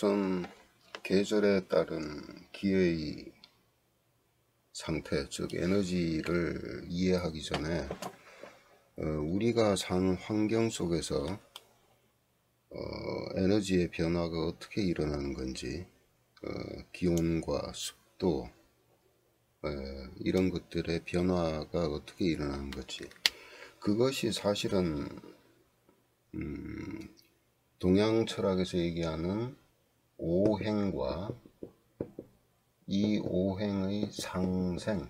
우선 계절에 따른 기의 상태, 즉 에너지를 이해하기 전에 우리가 사는 환경 속에서 에너지의 변화가 어떻게 일어나는 건지, 기온과 습도, 이런 것들의 변화가 어떻게 일어나는 건지, 그것이 사실은 동양 철학에서 얘기하는 오행과 이 오행의 상생의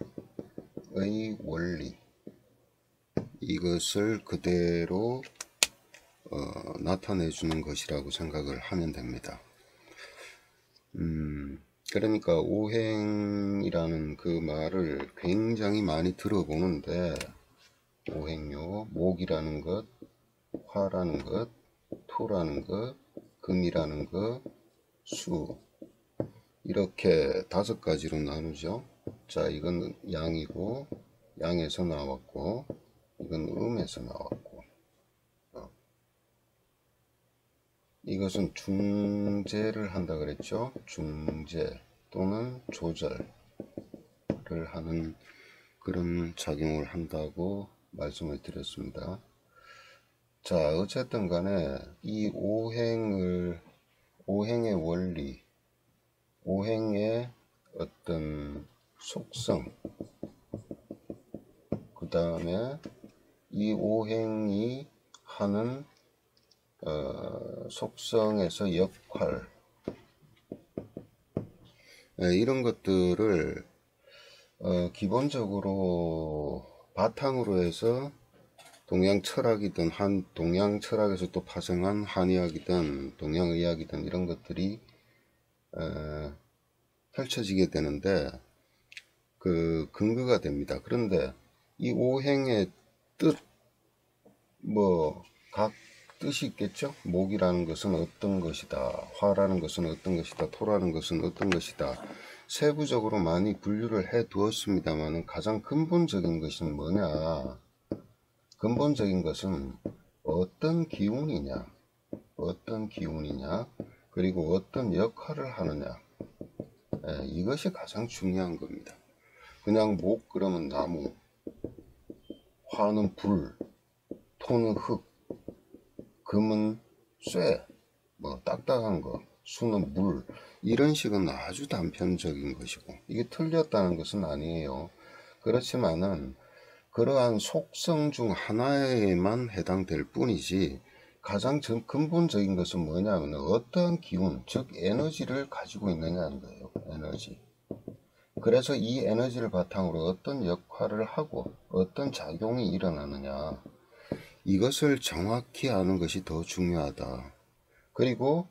원리, 이것을 그대로 나타내 주는 것이라고 생각을 하면 됩니다. 그러니까 오행이라는 그 말을 굉장히 많이 들어보는데, 오행요, 목이라는 것, 화라는 것, 토라는 것, 금이라는 것, 수, 이렇게 5가지로 나누죠. 자, 이건 양이고, 양에서 나왔고, 이건 음에서 나왔고, 이것은 중재를 한다 그랬죠. 중재 또는 조절을 하는 그런 작용을 한다고 말씀을 드렸습니다. 자, 어쨌든 간에 이 오행의 원리, 오행의 어떤 속성, 그 다음에 이 오행이 하는 속성에서 역할, 이런 것들을 기본적으로 바탕으로 해서 동양 철학이든 동양 철학에서 또 파생한 한의학이든 동양의학이든 이런 것들이 펼쳐지게 되는데, 그 근거가 됩니다. 그런데 이 오행의 뜻, 각 뜻이 있겠죠. 목이라는 것은 어떤 것이다, 화라는 것은 어떤 것이다, 토라는 것은 어떤 것이다, 세부적으로 많이 분류를 해 두었습니다만, 가장 근본적인 것은 뭐냐, 근본적인 것은 어떤 기운이냐, 그리고 어떤 역할을 하느냐, 이것이 가장 중요한 겁니다. 그냥 목 그러면 나무, 화는 불, 토는 흙, 금은 쇠, 딱딱한 거, 수는 물, 이런 식은 아주 단편적인 것이고, 이게 틀렸다는 것은 아니에요. 그렇지만은 그러한 속성 중 하나에만 해당될 뿐이지, 가장 근본적인 것은 뭐냐면 어떠한 기운, 즉 에너지를 가지고 있느냐는 거예요. 에너지. 그래서 이 에너지를 바탕으로 어떤 역할을 하고 어떤 작용이 일어나느냐, 이것을 정확히 아는 것이 더 중요하다. 그리고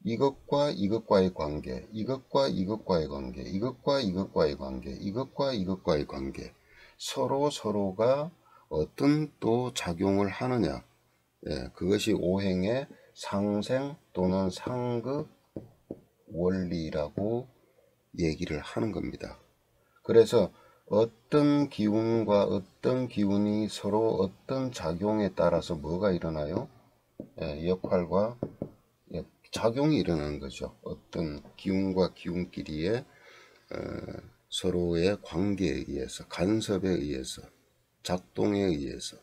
이것과 이것과의 관계, 이것과 이것과의 관계, 이것과 이것과의 관계, 이것과 이것과의 관계, 서로가 어떤 또 작용을 하느냐, 그것이 오행의 상생 또는 상극 원리라고 얘기를 하는 겁니다. 그래서 어떤 기운과 어떤 기운이 서로 어떤 작용에 따라서 뭐가 일어나요? 역할과 작용이 일어나는 거죠. 어떤 기운과 기운끼리의 서로의 관계에 의해서, 간섭에 의해서, 작동에 의해서,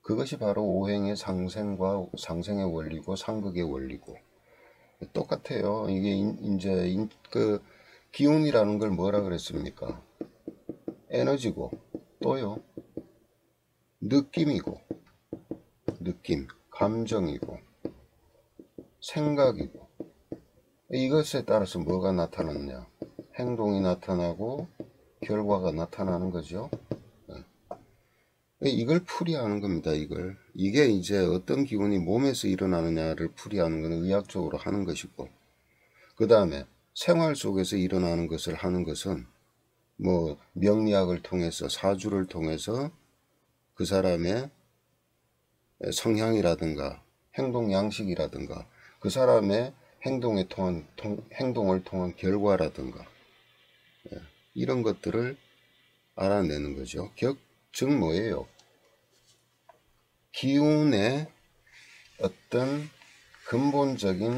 그것이 바로 오행의 상생의 원리고 상극의 원리고 똑같아요. 이게 이제 그 기운이라는 걸 뭐라 그랬습니까? 에너지고, 또요 느낌이고, 감정이고, 생각이고, 이것에 따라서 뭐가 나타났냐, 행동이 나타나고 결과가 나타나는 거죠. 이걸 풀이하는 겁니다. 이게 이제 어떤 기운이 몸에서 일어나느냐를 풀이하는 것은 의학적으로 하는 것이고, 그 다음에 생활 속에서 일어나는 것을 하는 것은 명리학을 통해서, 사주를 통해서 그 사람의 성향이라든가 행동 양식이라든가 그 사람의 행동을 통한 결과라든가, 이런 것들을 알아내는 거죠. 즉 뭐예요? 기운의 어떤 근본적인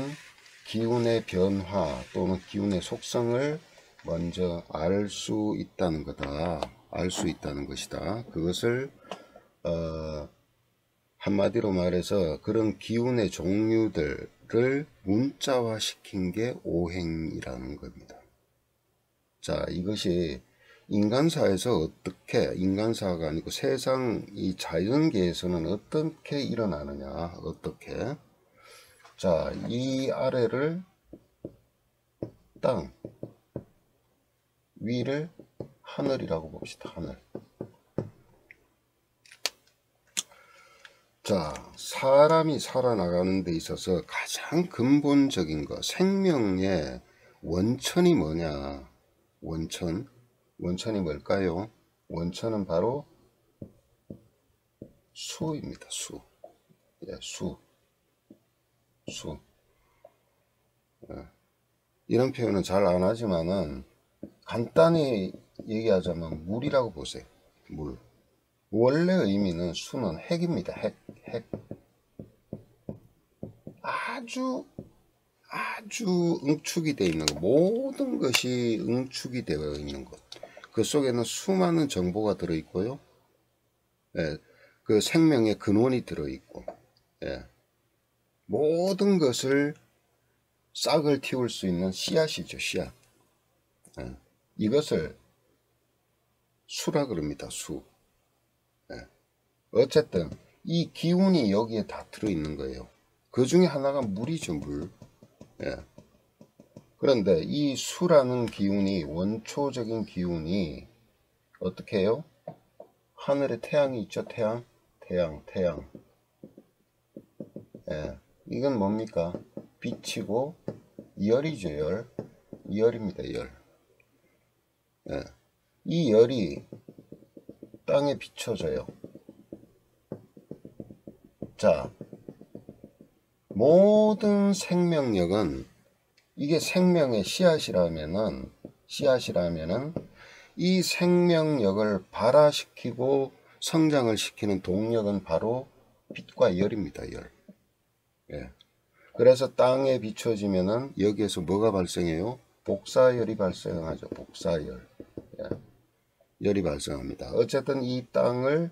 기운의 변화 또는 기운의 속성을 먼저 알 수 있다는 거다. 알 수 있다는 것이다. 그것을 한마디로 말해서 그런 기운의 종류들을 문자화 시킨 게 오행이라는 겁니다. 자, 이것이 인간사에서 어떻게, 인간사가 아니고 세상 이 자연계에서는 어떻게 일어나느냐, 어떻게. 자, 이 아래를 땅, 위를 하늘이라고 봅시다. 하늘. 자, 사람이 살아나가는 데 있어서 가장 근본적인 거, 생명의 원천이 뭐냐? 원천이 뭘까요? 원천은 바로 수입니다. 수. 예, 수. 예. 이런 표현은 잘 안 하지만은 간단히 얘기하자면 물이라고 보세요. 물. 원래 의미는 수는 핵입니다. 핵. 아주 응축이 되어 있는 것. 모든 것이 응축이 되어 있는 것. 그 속에는 수많은 정보가 들어있고요. 예, 그 생명의 근원이 들어있고, 예, 모든 것을 싹을 틔울 수 있는 씨앗이죠. 씨앗. 예, 이것을 수라 그럽니다. 수. 예. 어쨌든 이 기운이 여기에 다 들어있는 거예요. 그 중에 하나가 물이죠. 물. 예. 그런데 이 수라는 기운이, 원초적인 기운이 어떻게 해요? 하늘에 태양이 있죠. 태양. 예. 이건 뭡니까? 빛이고 열이죠. 열입니다. 열. 예. 이 열이 땅에 비춰져요. 자, 모든 생명력은, 이게 생명의 씨앗이라면은 이 생명력을 발화시키고 성장을 시키는 동력은 바로 빛과 열입니다. 열. 예. 그래서 땅에 비춰지면은 여기에서 뭐가 발생해요? 복사열이 발생하죠. 복사열. 예. 열이 발생합니다. 어쨌든 이 땅에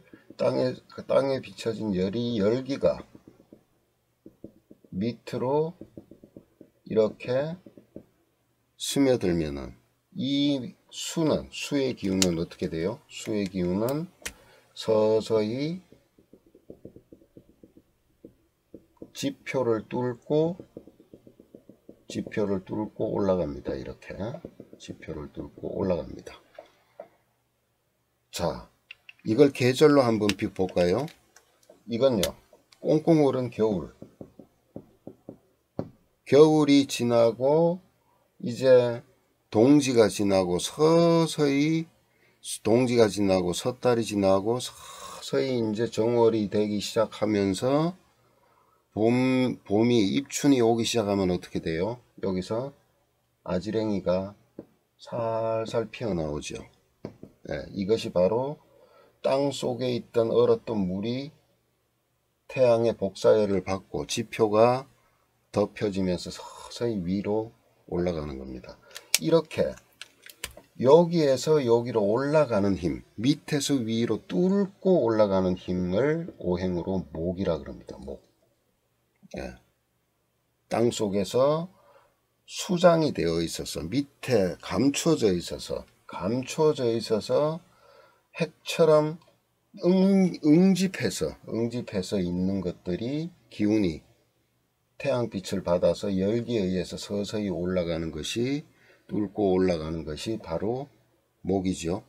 비춰진 열기가 밑으로 이렇게 스며들면은 이 수의 기운은 어떻게 돼요? 수의 기운은 서서히 지표를 뚫고 올라갑니다. 이렇게 지표를 뚫고 올라갑니다. 자, 이걸 계절로 한번 볼까요? 이건요, 꽁꽁 얼은 겨울이 지나고 이제 동지가 지나고 서서히 섣달이 지나고 서서히 이제 정월이 되기 시작하면서 봄이 입춘이 오기 시작하면 어떻게 돼요? 여기서 아지랭이가 살살 피어나오죠. 네, 이것이 바로 땅 속에 있던 얼었던 물이 태양의 복사열을 받고 지표가 덮여지면서 서서히 위로 올라가는 겁니다. 이렇게 여기에서 여기로 올라가는 힘, 밑에서 위로 뚫고 올라가는 힘을 오행으로 목이라 그럽니다. 목. 예. 땅 속에서 수장이 되어 있어서 밑에 감춰져 있어서 핵처럼 응집해서 있는 것들이 기운이 태양빛을 받아서 열기에 의해서 서서히 올라가는 것이, 뚫고 올라가는 것이 바로 목이죠.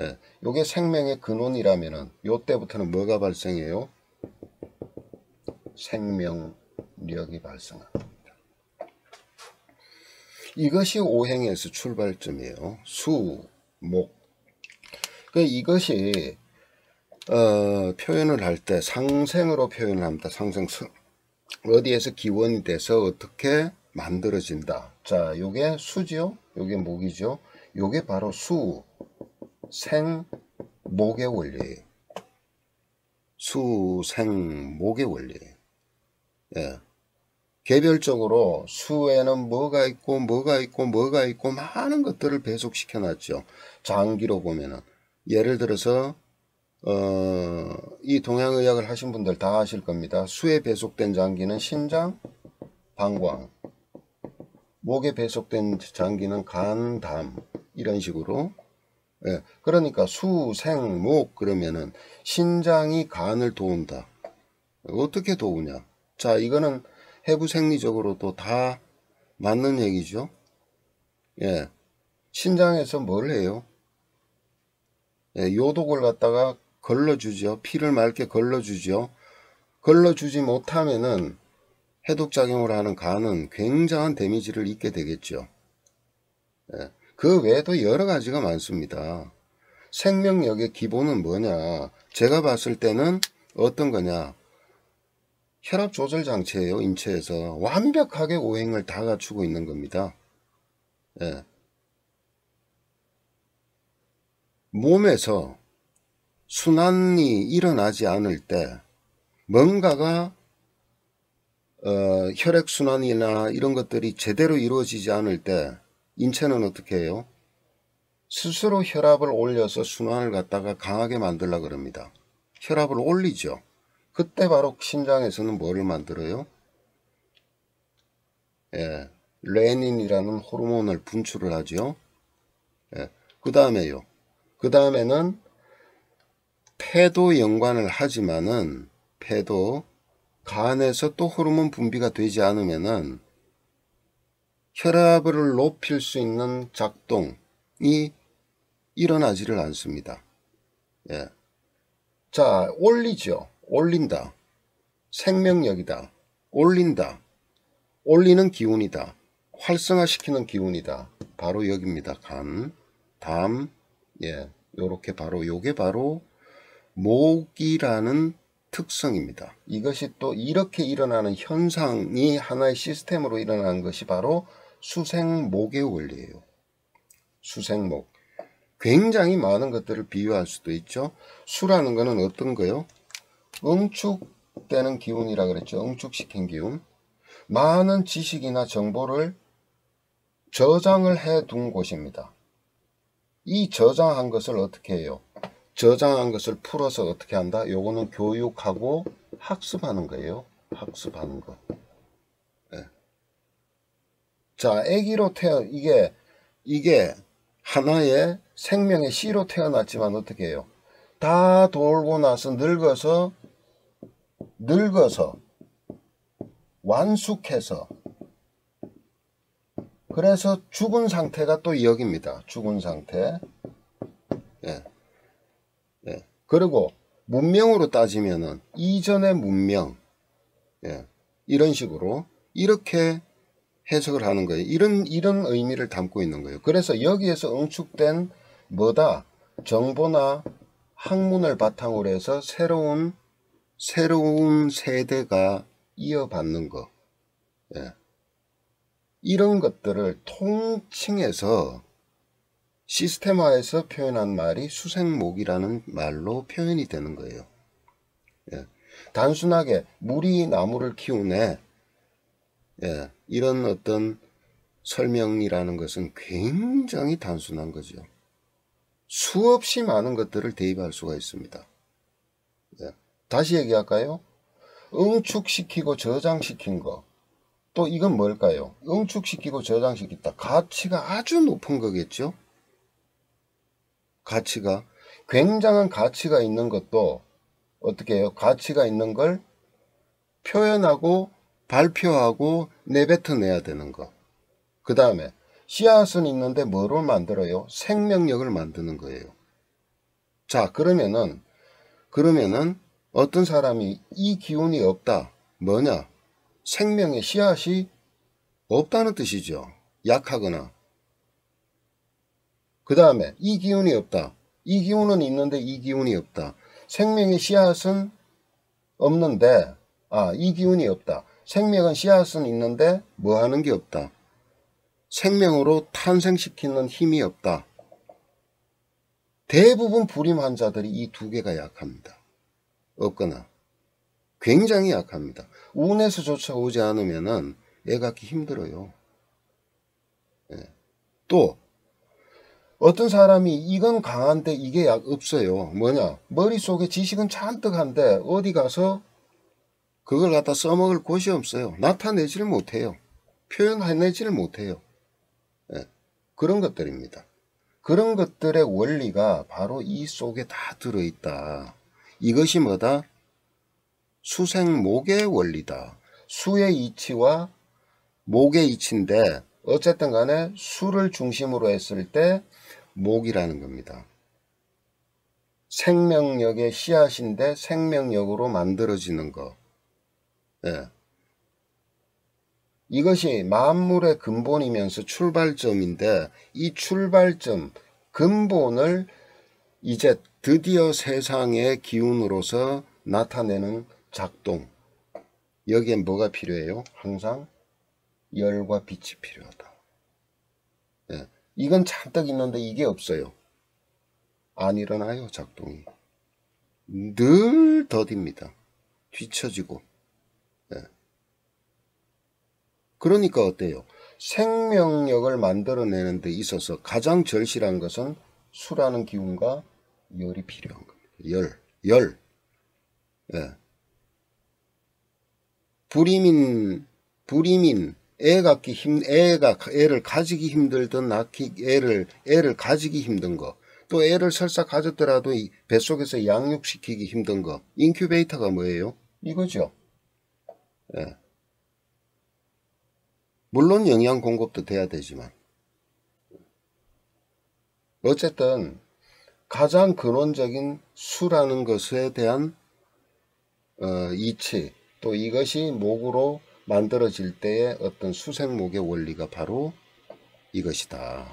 예, 요게 생명의 근원이라면은 요때부터는 뭐가 발생해요? 생명력이 발생합니다. 이것이 오행에서 출발점이에요. 수, 목. 이것이 표현을 할 때 상생으로 표현을 합니다. 상생. 어디에서 기원이 돼서 어떻게 만들어진다. 자, 요게 수지요. 요게 목이죠. 요게 바로 수, 생, 목의 원리예요. 수, 생, 목의 원리예요. 예. 개별적으로 수에는 뭐가 있고 뭐가 있고 뭐가 있고 많은 것들을 배속시켜 놨죠. 장기로 보면은 예를 들어서 이 동양의학을 하신 분들 다 아실 겁니다. 수에 배속된 장기는 신장, 방광, 목에 배속된 장기는 간, 담, 이런 식으로. 예, 그러니까 수, 생, 목 그러면은 신장이 간을 도운다. 어떻게 도우냐? 자, 이거는 해부 생리적으로도 다 맞는 얘기죠. 예, 신장에서 뭘 해요? 예, 요독을 갖다가 걸러주죠. 피를 맑게 걸러주죠. 걸러주지 못하면은 해독작용을 하는 간은 굉장한 데미지를 입게 되겠죠. 예, 그 외에도 여러 가지가 많습니다. 생명력의 기본은 뭐냐? 제가 봤을 때는 어떤 거냐? 혈압 조절 장치예요. 인체에서 완벽하게 오행을 다 갖추고 있는 겁니다. 예. 몸에서 순환이 일어나지 않을 때 뭔가가 혈액순환이나 이런 것들이 제대로 이루어지지 않을 때 인체는 어떻게 해요? 스스로 혈압을 올려서 순환을 갖다가 강하게 만들려고 그럽니다. 혈압을 올리죠. 그때 바로 심장에서는 뭐를 만들어요? 예, 레닌이라는 호르몬을 분출을 하죠. 예, 그 다음에요. 그 다음에는 폐도 연관을 하지만은 폐도 간에서 또 호르몬 분비가 되지 않으면은 혈압을 높일 수 있는 작동이 일어나지를 않습니다. 예. 자, 올리죠. 올린다. 생명력이다. 올린다. 올리는 기운이다. 활성화시키는 기운이다. 바로 여기입니다. 간, 담, 예, 요렇게 바로 요게 바로 목이라는 특성입니다. 이것이 또 이렇게 일어나는 현상이 하나의 시스템으로 일어나는 것이 바로 수생목의 원리예요. 수생목. 굉장히 많은 것들을 비유할 수도 있죠. 수라는 것은 어떤 거요? 응축되는 기운이라 그랬죠. 응축시킨 기운. 많은 지식이나 정보를 저장을 해 둔 곳입니다. 이 저장한 것을 어떻게 해요? 저장한 것을 풀어서 어떻게 한다? 요거는 교육하고 학습하는 거예요. 학습하는 거. 네. 자, 아기로 이게 하나의 생명의 씨로 태어났지만 어떻게 해요? 다 돌고 나서 늙어서 완숙해서 그래서 죽은 상태가 또 여기입니다. 죽은 상태. 예. 예. 그리고 문명으로 따지면은 이전의 문명. 예. 이런 식으로 이렇게 해석을 하는 거예요. 이런 의미를 담고 있는 거예요. 그래서 여기에서 응축된 뭐다? 정보나 학문을 바탕으로 해서 새로운 세대가 이어받는 거. 예. 이런 것들을 통칭해서 시스템화해서 표현한 말이 수생목이라는 말로 표현이 되는 거예요. 예. 단순하게 물이 나무를 키우네. 예. 이런 어떤 설명이라는 것은 굉장히 단순한 거죠. 수없이 많은 것들을 대입할 수가 있습니다. 예. 다시 얘기할까요? 응축시키고 저장시킨 거. 또 이건 뭘까요? 응축시키고 저장시켰다. 가치가 아주 높은 거겠죠? 가치가. 굉장한 가치가 있는 것도 어떻게 해요? 가치가 있는 걸 표현하고 발표하고 내뱉어내야 되는 거. 그 다음에 씨앗은 있는데 뭐를 만들어요? 생명력을 만드는 거예요. 자, 그러면은 어떤 사람이 이 기운이 없다. 뭐냐? 생명의 씨앗이 없다는 뜻이죠. 약하거나. 그 다음에 이 기운이 없다. 이 기운은 있는데 이 기운이 없다. 생명의 씨앗은 없는데 이 기운이 없다. 생명은 씨앗은 있는데 뭐 하는 게 없다. 생명으로 탄생시키는 힘이 없다. 대부분 불임 환자들이 이 두 개가 약합니다. 없거나. 굉장히 약합니다. 운에서조차 오지 않으면은 애 갖기 힘들어요. 예. 또 어떤 사람이 이건 강한데 이게 없어요. 뭐냐? 머릿속에 지식은 잔뜩 한데 어디 가서 그걸 갖다 써먹을 곳이 없어요. 나타내지를 못해요. 표현해내지를 못해요. 예. 그런 것들입니다. 그런 것들의 원리가 바로 이 속에 다 들어있다. 이것이 뭐다? 수생목의 원리다. 수의 이치와 목의 이치인데 어쨌든 간에 수를 중심으로 했을 때 목이라는 겁니다. 생명력의 씨앗인데 생명력으로 만들어지는 것. 예. 이것이 만물의 근본이면서 출발점인데 이 출발점, 근본을 이제 드디어 세상의 기운으로서 나타내는 작동. 여기엔 뭐가 필요해요? 항상 열과 빛이 필요하다. 예. 이건 잔뜩 있는데 이게 없어요. 안 일어나요, 작동이. 늘 더딥니다. 뒤처지고. 예. 그러니까 어때요? 생명력을 만들어내는 데 있어서 가장 절실한 것은 수라는 기운과 열이 필요한 겁니다. 열. 예. 불임인, 애를 가지기 힘들던 애를 가지기 힘든 거, 또 애를 설사 가졌더라도 이 뱃속에서 양육시키기 힘든 거, 인큐베이터가 뭐예요? 이거죠. 예. 물론 영양 공급도 돼야 되지만 어쨌든 가장 근원적인 수라는 것에 대한 이치, 또 이것이 목으로 만들어질 때의 어떤 수생목의 원리가 바로 이것이다.